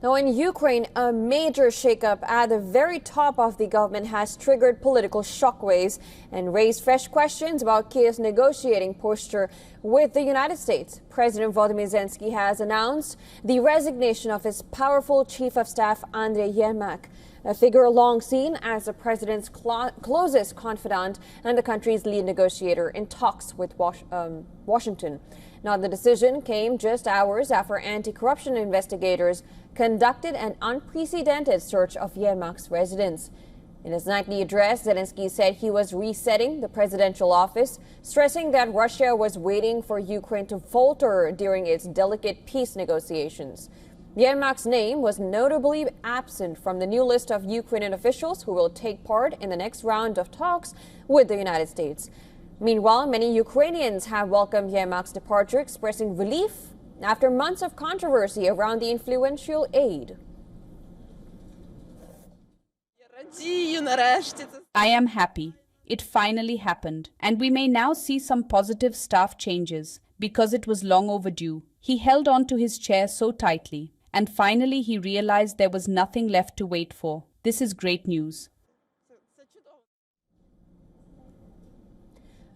Now, in Ukraine, a major shakeup at the very top of the government has triggered political shockwaves and raised fresh questions about Kiev's negotiating posture with the United States. President Volodymyr Zelensky has announced the resignation of his powerful chief of staff, Andriy Yermak, a figure long seen as the president's closest confidant and the country's lead negotiator in talks with Washington. Now, the decision came just hours after anti-corruption investigators conducted an unprecedented search of Yermak's residence. In his nightly address, Zelensky said he was resetting the presidential office, stressing that Russia was waiting for Ukraine to falter during its delicate peace negotiations. Yermak's name was notably absent from the new list of Ukrainian officials who will take part in the next round of talks with the United States. Meanwhile, many Ukrainians have welcomed Yermak's departure, expressing relief after months of controversy around the influential aide. I am happy. It finally happened, and we may now see some positive staff changes because it was long overdue. He held on to his chair so tightly, and finally he realized there was nothing left to wait for. This is great news.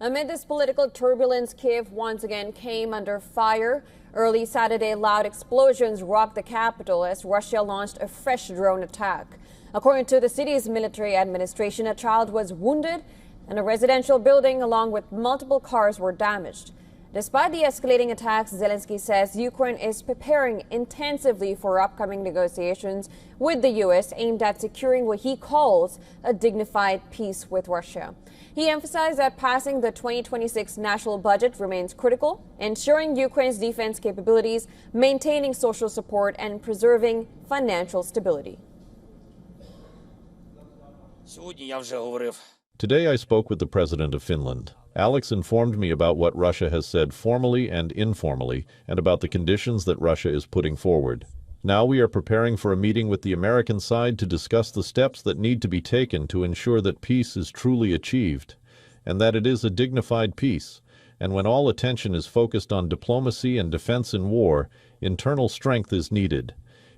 Amid this political turbulence, Kiev once again came under fire. Early Saturday, loud explosions rocked the capital as Russia launched a fresh drone attack. According to the city's military administration, a child was wounded and a residential building along with multiple cars were damaged. Despite the escalating attacks, Zelensky says Ukraine is preparing intensively for upcoming negotiations with the U.S. aimed at securing what he calls a dignified peace with Russia. He emphasized that passing the 2026 national budget remains critical, ensuring Ukraine's defense capabilities, maintaining social support, and preserving financial stability. Today I spoke with the President of Finland. Alex informed me about what Russia has said formally and informally, and about the conditions that Russia is putting forward. Now we are preparing for a meeting with the American side to discuss the steps that need to be taken to ensure that peace is truly achieved, and that it is a dignified peace. And when all attention is focused on diplomacy and defense in war, internal strength is needed.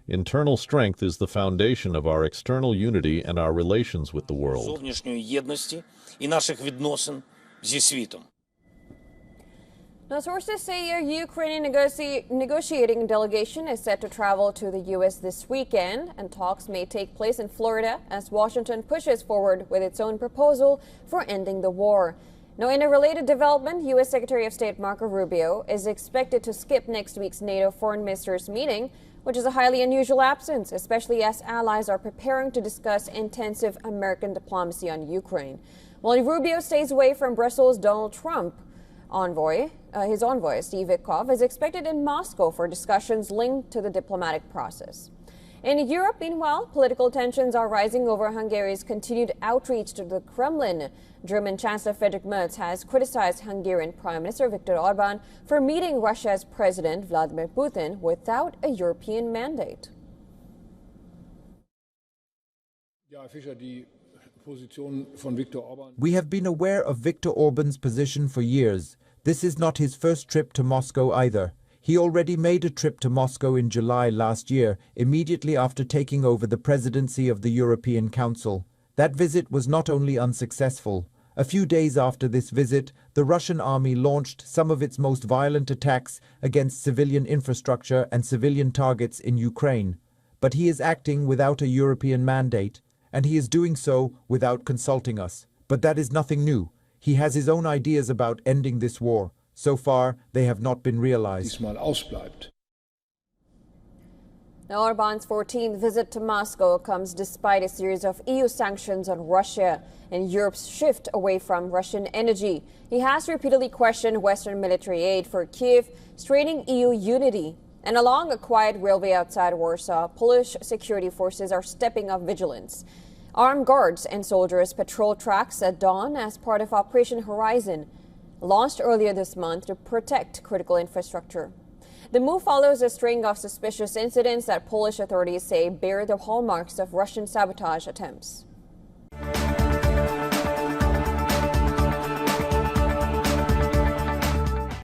Internal strength is the foundation of our external unity and our relations with the world. Now, sources say a Ukrainian negotiating delegation is set to travel to the U.S. this weekend, and talks may take place in Florida as Washington pushes forward with its own proposal for ending the war. Now, in a related development, U.S. Secretary of State Marco Rubio is expected to skip next week's NATO foreign ministers meeting, which is a highly unusual absence, especially as allies are preparing to discuss intensive American diplomacy on Ukraine. While Rubio stays away from Brussels, Donald Trump his envoy, Steve Witkoff, is expected in Moscow for discussions linked to the diplomatic process. In Europe, meanwhile, political tensions are rising over Hungary's continued outreach to the Kremlin. German Chancellor Friedrich Merz has criticized Hungarian Prime Minister Viktor Orbán for meeting Russia's President Vladimir Putin without a European mandate. We have been aware of Viktor Orban's position for years. This is not his first trip to Moscow either. He already made a trip to Moscow in July last year, immediately after taking over the presidency of the European Council. That visit was not only unsuccessful. A few days after this visit, the Russian army launched some of its most violent attacks against civilian infrastructure and civilian targets in Ukraine. But he is acting without a European mandate, and he is doing so without consulting us. But that is nothing new. He has his own ideas about ending this war. So far, they have not been realized. Now, Orbán's 14th visit to Moscow comes despite a series of EU sanctions on Russia and Europe's shift away from Russian energy. He has repeatedly questioned Western military aid for Kiev, straining EU unity. And along a quiet railway outside Warsaw, Polish security forces are stepping up vigilance. Armed guards and soldiers patrol tracks at dawn as part of Operation Horizon, launched earlier this month to protect critical infrastructure. The move follows a string of suspicious incidents that Polish authorities say bear the hallmarks of Russian sabotage attempts.